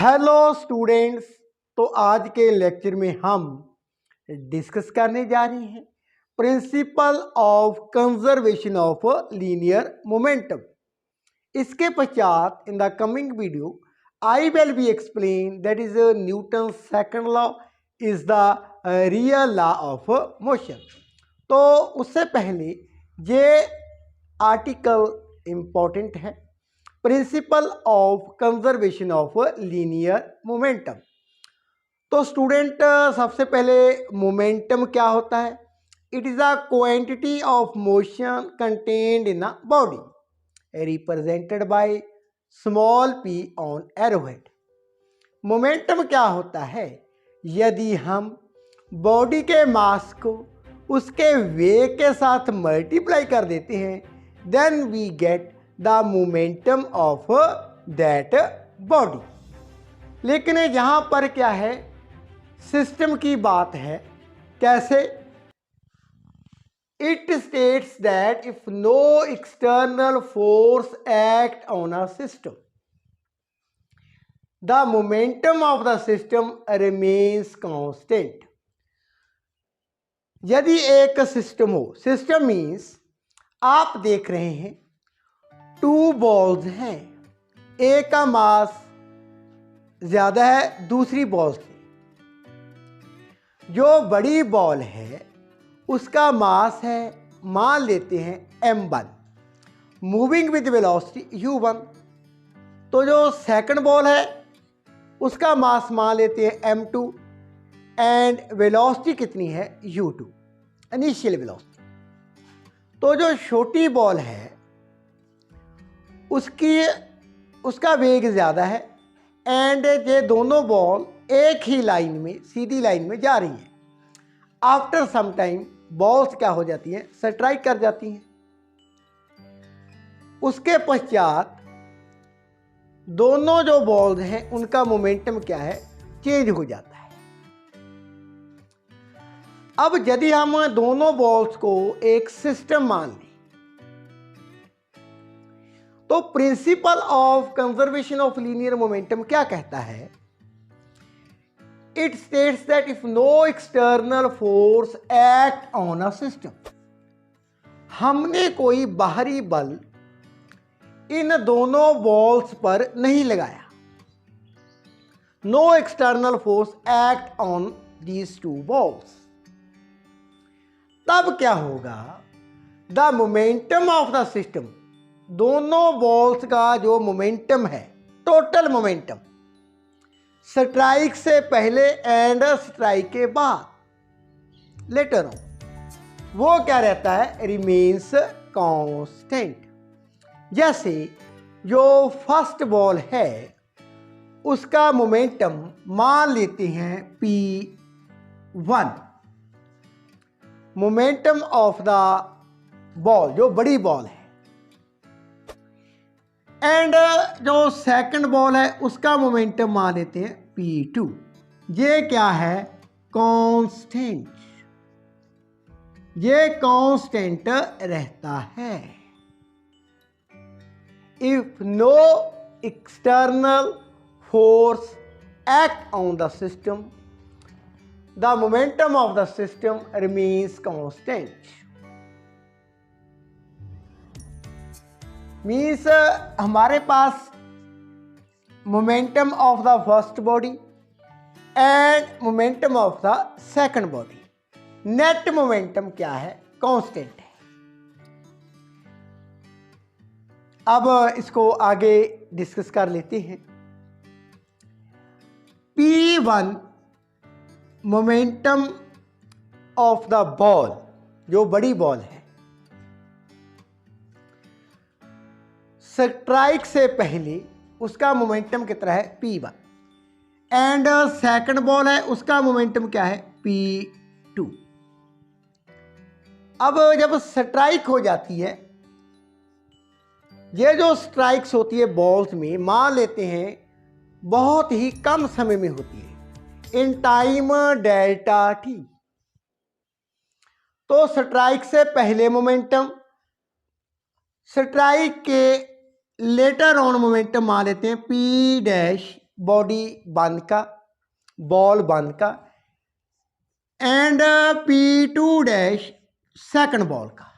Hello students. तो आज के लेक्चर में हम डिस्कस करने जा रहे हैं principal of conservation of linear momentum. इसके पश्चात in the coming video I will be explain that is Newton second law is the real law of motion. तो उससे पहले ये आर्टिकल इम्पोर्टेंट है, principal of conservation of linear momentum. तो student सबसे पहले मोमेंटम क्या होता है? It is a quantity of motion contained in a body represented by small p on arrowhead. Momentum क्या होता है? यदि हम बॉडी के मास को उसके वेग के साथ मल्टीप्लाई कर देते हैं then we get the momentum of that body. लेकिन यहाँ पर क्या है, सिस्टम की बात है। कैसे? It states that if no external force act on a system the momentum of the system remains constant. यदि एक सिस्टम हो, सिस्टम मीन्स आप देख रहे हैं टू बॉल्स हैं, एक का मास ज़्यादा है दूसरी बॉल से। जो बड़ी बॉल है उसका मास है, मान लेते हैं m1, moving with velocity u1। तो जो सेकंड बॉल है उसका मास मान लेते हैं m2 एंड वेलोसिटी कितनी है u2, इनिशियल वेलोसिटी। तो जो छोटी बॉल है उसका वेग ज़्यादा है एंड ये दोनों बॉल एक ही लाइन में, सीधी लाइन में जा रही हैं। आफ्टर सम टाइम बॉल्स क्या हो जाती हैं, स्ट्राइक कर जाती हैं। उसके पश्चात दोनों जो बॉल्स हैं उनका मोमेंटम क्या है, चेंज हो जाता है। अब यदि हम दोनों बॉल्स को एक सिस्टम मान लें तो principle of conservation of linear momentum क्या कहता है? It states that if no external force act on a system, हमने कोई बाहरी बल इन दोनों बॉल्स पर नहीं लगाया, no external force act on these two balls, तब क्या होगा? The momentum of the system, दोनों बॉल्स का जो मोमेंटम है, टोटल मोमेंटम, स्ट्राइक से पहले एंड स्ट्राइक के बाद, लेटर ऑन, वो क्या रहता है, रिमेन्स कांस्टेंट। जैसे जो फर्स्ट बॉल है उसका मोमेंटम मान लेते हैं p1, momentum of the ball जो बड़ी बॉल है, एंड जो सेकंड बॉल है उसका मोमेंटम मान लेते हैं p2। ये क्या है, कांस्टेंट, ये कांस्टेंट रहता है। If no external force act on the system the momentum of the system remains constant. Means हमारे पास momentum of the first body and momentum of the second body, net momentum क्या है, constant है। अब इसको आगे डिस्कस कर लेते हैं। P1 momentum of the ball, जो बड़ी बॉल है, स्ट्राइक से पहले उसका मोमेंटम कितना है, p1, एंड सेकंड बॉल है उसका मोमेंटम क्या है, p2। अब जब स्ट्राइक हो जाती है, ये जो स्ट्राइक्स होती है बॉल्स में, मान लेते हैं बहुत ही कम समय में होती है, इन टाइम डेल्टा t। तो स्ट्राइक से पहले मोमेंटम, स्ट्राइक के लेटर ऑन मोमेंटम मान लेते हैं p डैश बॉडी 1 का, बॉल 1 का, एंड P2 सेकंड बॉल का।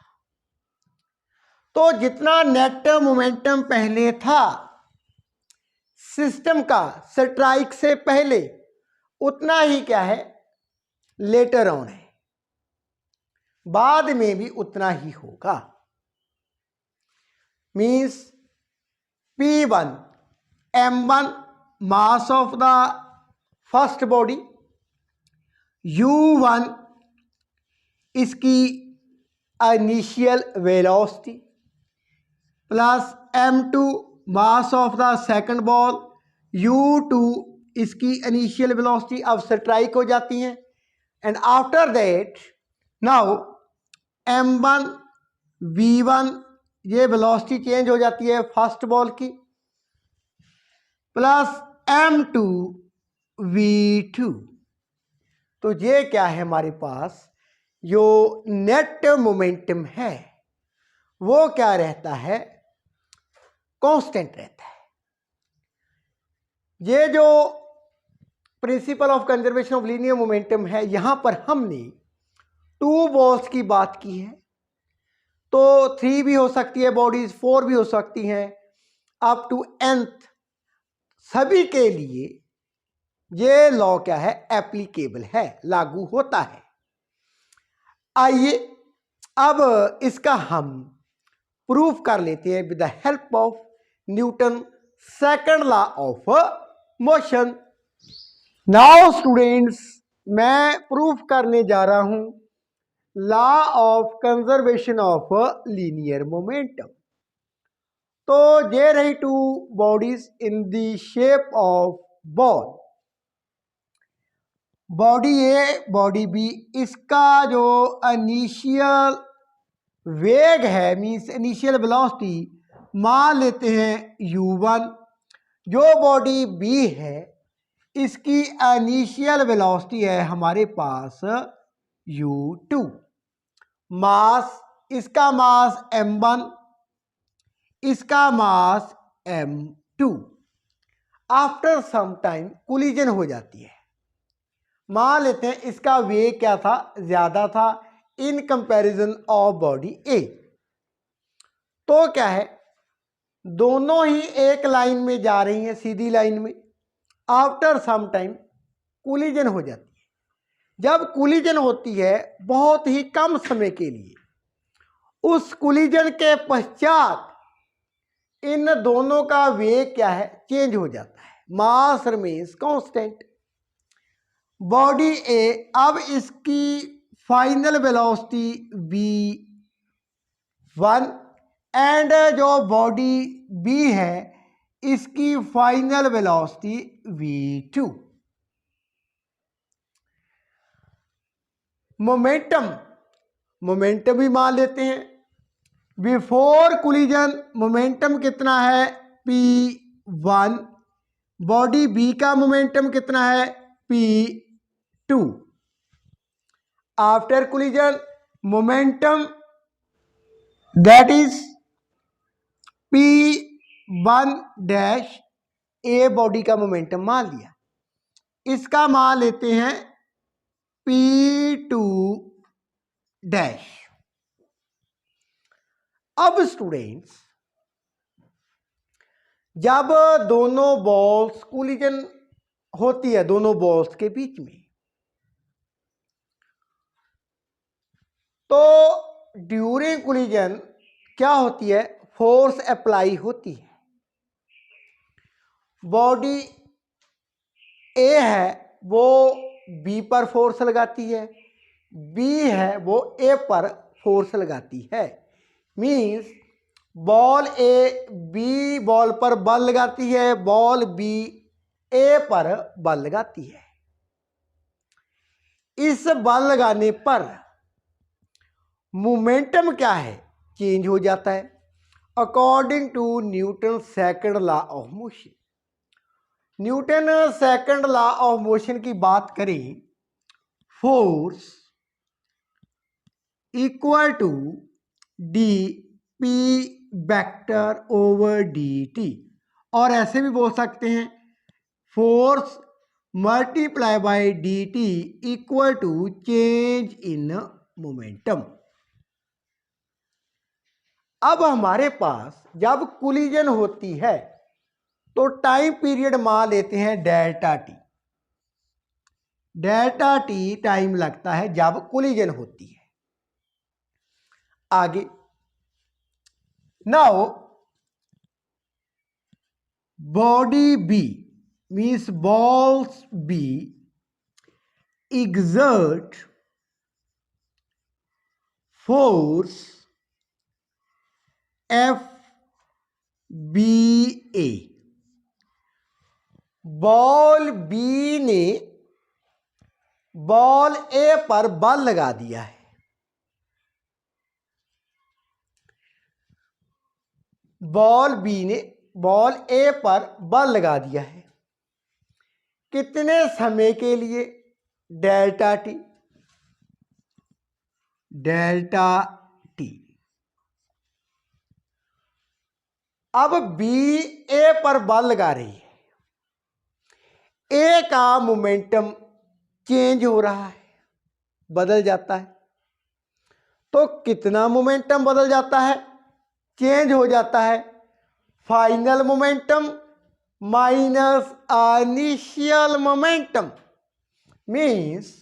तो जितना नेट मोमेंटम पहले था सिस्टम का स्ट्राइक से पहले, उतना ही क्या है लेटर ऑन है, बाद में भी उतना ही होगा। Means P1 M1 mass of the first body, U1 इसकी initial velocity, plus M2 mass of the second ball, U2 इसकी इनिशियल वेलोसिटी अब स्ट्राइक हो जाती हैं। And after that now M1 V1 ये वेलोसिटी चेंज हो जाती है फर्स्ट बॉल की, प्लस M2 V2। तो ये क्या है हमारे पास जो नेट मोमेंटम है वो क्या रहता है, कांस्टेंट रहता है। ये जो principal of conservation of linear momentum है, यहां पर हमने 2 बॉल्स की बात की है, तो 3 भी हो सकती है बॉडीज, 4 भी हो सकती हैं, अप टू nth सभी के लिए ये लॉ क्या है एप्लीकेबल है, लागू होता है। आइए अब इसका हम प्रूफ कर लेते हैं with the help of Newton second law of motion. Now students, मैं प्रूफ करने जा रहा हूं law of conservation of linear momentum. तो ये रही 2 bodies in the shape of ball, body A body B, इसका जो इनिशियल वेग है मींस इनिशियल वेलोसिटी मान लेते हैं U1। जो बॉडी बी है इसकी इनिशियल वेलोसिटी है हमारे पास U2। मास, इसका मास M1, इसका mass M2। After some time collision हो जाती है, मान लेते हैं इसका वेग क्या था, ज्यादा था इन कंपैरिजन ऑफ बॉडी ए। तो क्या है दोनों ही एक लाइन में जा रही हैं, सीधी लाइन में। आफ्टर सम टाइम कोलिजन हो जाती है। जब कोलिजन होती है बहुत ही कम समय के लिए, उस कोलिजन के पश्चात इन दोनों का वेग क्या है चेंज हो जाता है, मास रिमेन्स कांस्टेंट। बॉडी ए अब इसकी फाइनल वेलोसिटी V1 एंड जो बॉडी बी है इसकी फाइनल वेलोसिटी V2। मोमेंटम भी मान लेते हैं। बिफोर कोलिजन मोमेंटम कितना है P1, बॉडी बी का मोमेंटम कितना है P2। After collision momentum that is P1 dash, a body का मोमेंटम मान लिया, इसका मान लेते हैं P2 डैश। अब स्टूडेंट्स जब दोनों बॉल्स कोलिजन होती है दोनों बॉल्स के बीच में, तो ड्यूरिंग कोलिजन क्या होती है, फोर्स अप्लाई होती है। बॉडी ए है वो बी पर फोर्स लगाती है, बी है वो ए पर फोर्स लगाती है। Means ball A B ball पर बल लगाती है, बॉल बी ए पर बल लगाती है। इस बल लगाने पर मोमेंटम क्या है चेंज हो जाता है according to Newton second law of motion. Newton second law of motion की बात करें, force equal to D P vector over D T, और ऐसे भी बोल सकते हैं force multiply by dt equal to change in momentum. अब हमारे पास जब कोलिजन होती है तो टाइम पीरियड मान लेते हैं delta T. Delta T time लगता है जब कोलिजन होती है। आगे now body B means balls B exert force FBA। Ball B ने बॉल ए पर बल लगा दिया है। बॉल बी ने बॉल ए पर बल लगा दिया है। कितने समय के लिए? Delta T. Delta T. अब बी ए पर बल लगा रही है। ए का मोमेंटम चेंज हो रहा है, बदल जाता है। तो कितना मोमेंटम बदल जाता है? चेंज हो जाता है। Final momentum minus initial momentum means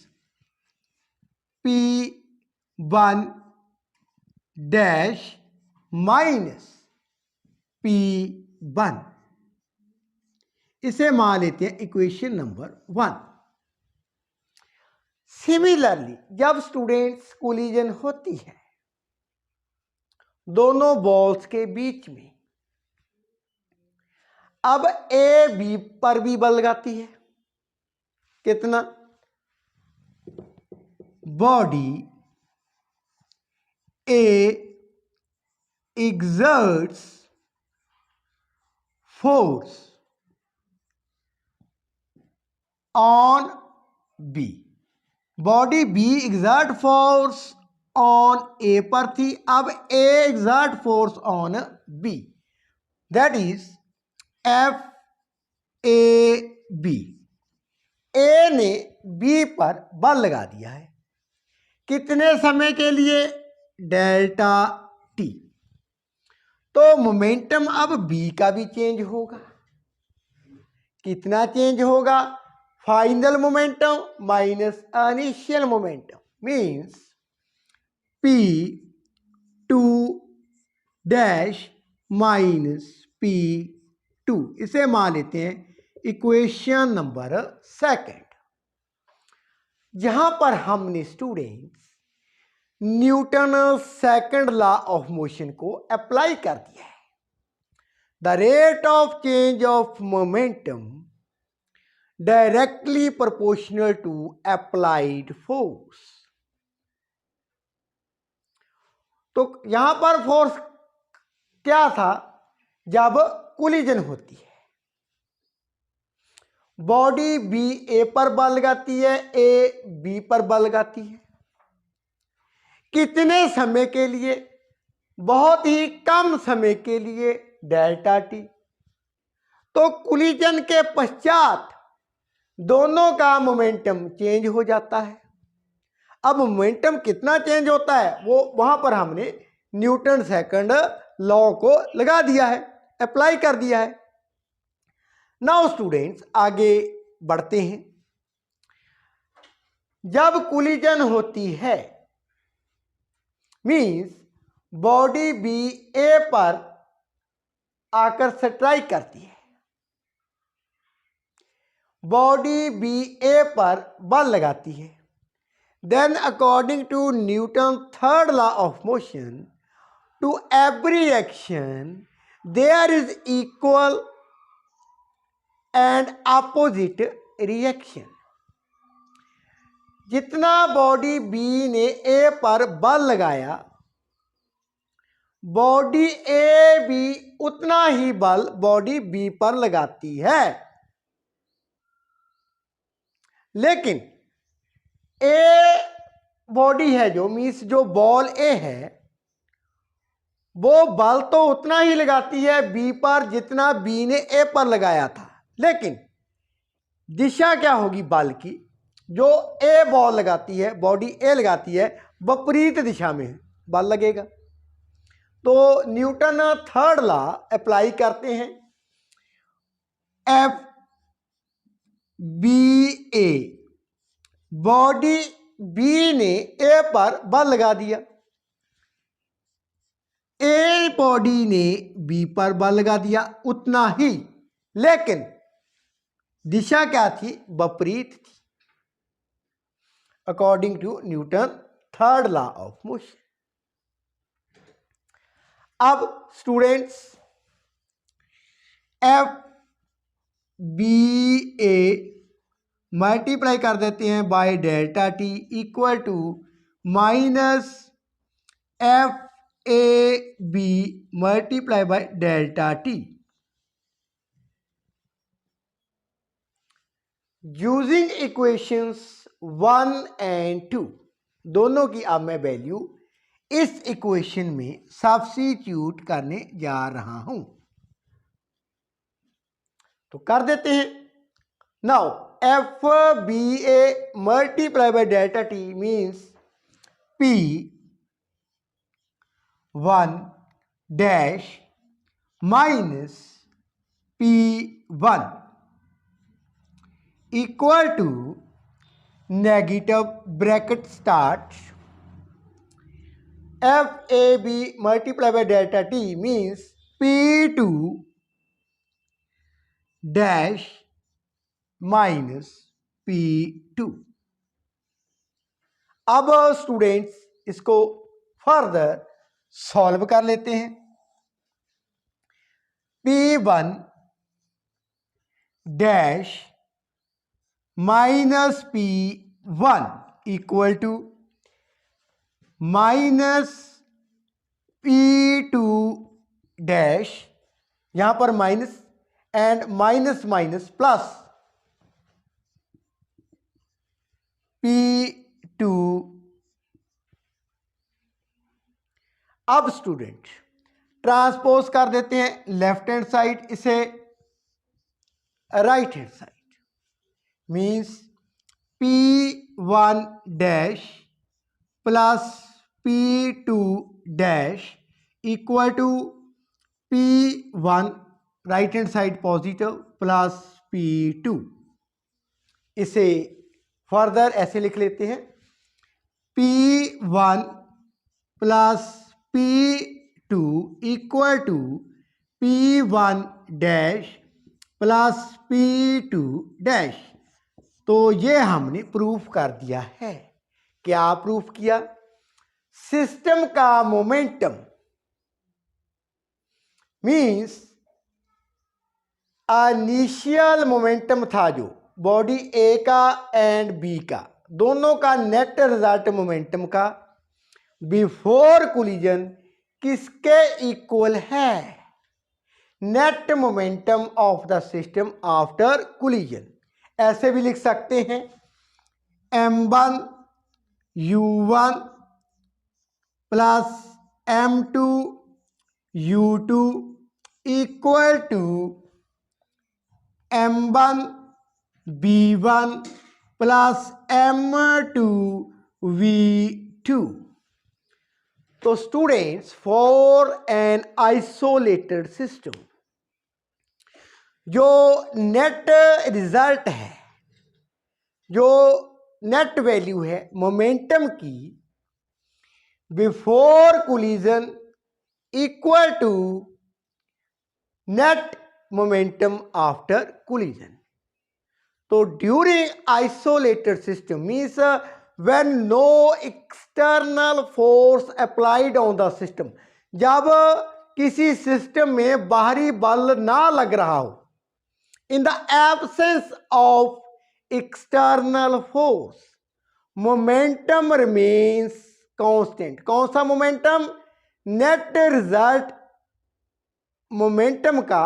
P1 dash minus P1। इसे मान लेते हैं इक्वेशन नंबर 1। सिमिलरली जब स्टूडेंट्स कोलिजन होती है दोनों बॉल्स के बीच में, अब ए बी पर भी बल लगाती है। कितना? Body A exerts force on B। Body B exert force on A पर थी, अब A exert force on B, that is F A B. A ने बी पर बल लगा दिया है। कितने समय के लिए? Delta T. तो मोमेंटम अब बी का भी चेंज होगा। कितना चेंज होगा? Final momentum minus initial momentum means P2 dash minus P2। इसे मान लेते हैं इक्वेशन नंबर 2। जहां पर हमने students Newton second law of motion को अप्लाई कर दिया है। The rate of change of momentum directly proportional to applied force. तो यहां पर फोर्स क्या था? जब कोलिजन होती है बॉडी बी ए पर बल लगाती है, ए बी पर बल लगाती है। कितने समय के लिए? बहुत ही कम समय के लिए, डेल्टा टी। तो कोलिजन के पश्चात दोनों का मोमेंटम चेंज हो जाता है। अब मोमेंटम कितना चेंज होता है वो वहां पर हमने न्यूटन सेकंड लॉ को लगा दिया है, अप्लाई कर दिया है। नाउ स्टूडेंट्स आगे बढ़ते हैं। जब कोलिजन होती है मीन्स बॉडी बी ए पर आकर स्ट्राइक करती है। बॉडी बी ए पर बल लगाती है। Then according to Newton third law of motion, to every action there is equal and opposite reaction. जितना बॉडी बी ने ए पर बल लगाया, बॉडी ए भी उतना ही बल बॉडी बी पर लगाती है। लेकिन ए बॉडी है जो मीन्स जो बॉल ए है वो बल तो उतना ही लगाती है बी पर जितना बी ने ए पर लगाया था। लेकिन दिशा क्या होगी बल की, जो ए बॉल लगाती है, बॉडी ए लगाती है, विपरीत दिशा में बल लगेगा। तो न्यूटन थर्ड लॉ अप्लाई करते हैं। एफ बी ए, बॉडी बी ने ए पर बल लगा दिया, ए बॉडी ने बी पर बल लगा दिया, उतना ही, लेकिन दिशा क्या थी, विपरीत थी, according to Newton third law of motion. अब students F B A multiply कर देते हैं by delta T equal to minus F A B multiply by delta T. Using equations 1 and 2, दोनों की अब मैं वैल्यू इस इक्वेशन में सब्स्टिट्यूट करने जा रहा हूं, तो कर देते हैं। Now F B A multiply by delta T means P 1 dash minus P 1 equal to negative bracket start F A B multiply by delta T means P2 dash minus P2। अब students इसको further solve कर लेते हैं। P1 dash minus P1 equal to minus P2 dash, यहां पर minus and minus minus plus P2। अब student transpose कर देते हैं लेफ्ट हैंड साइड, इसे right hand side, means P1 dash plus P2 dash equal to P1 right hand side positive plus P2। इसे further ऐसे लिख लेते हैं P1 plus P2 equal to P1 dash plus P2 dash. तो ये हमने proof कर दिया है। क्या प्रूफ किया? सिस्टम का मोमेंटम मीन्स इनिशियल मोमेंटम था जो बॉडी ए का एंड बी का, दोनों का नेट रिजल्ट मोमेंटम का बिफोर कोलिजन किसके इक्वल है? Net momentum of the system after collision. ऐसे भी लिख सकते हैं m1 u1 plus m2 u2 equal to m1 b1 plus m2 v2। तो students for an isolated system जो नेट रिजल्ट है, जो नेट वैल्यू है मोमेंटम की before collision equal to net momentum after collision. तो during isolated system means when no external force applied on the system, जब किसी system में बाहरी बल ना लग रहा हो, in the absence of external force momentum remains constant. कौन सा मोमेंटम? नेट रिजल्ट मोमेंटम का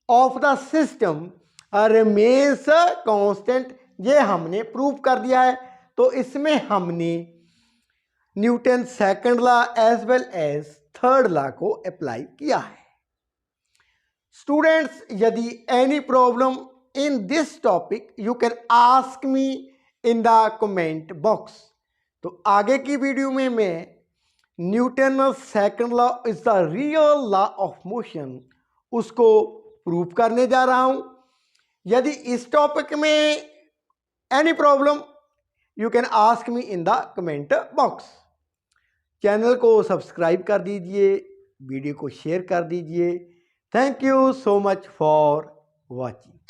of the system remains constant. ये हमने प्रूव कर दिया है। तो इसमें हमने Newton second law as well as third law को अप्लाई किया है। स्टूडेंट्स यदि any problem in this topic, you can ask me in the comment box. तो आगे की वीडियो में मैं Newton second law is the real law of motion उसको प्रूव करने जा रहा हूं. यदि इस टॉपिक में any problem you can ask me in the comment box. Channel को सब्सक्राइब कर दीजिए, वीडियो को शेयर कर दीजिए. Thank you so much for watching.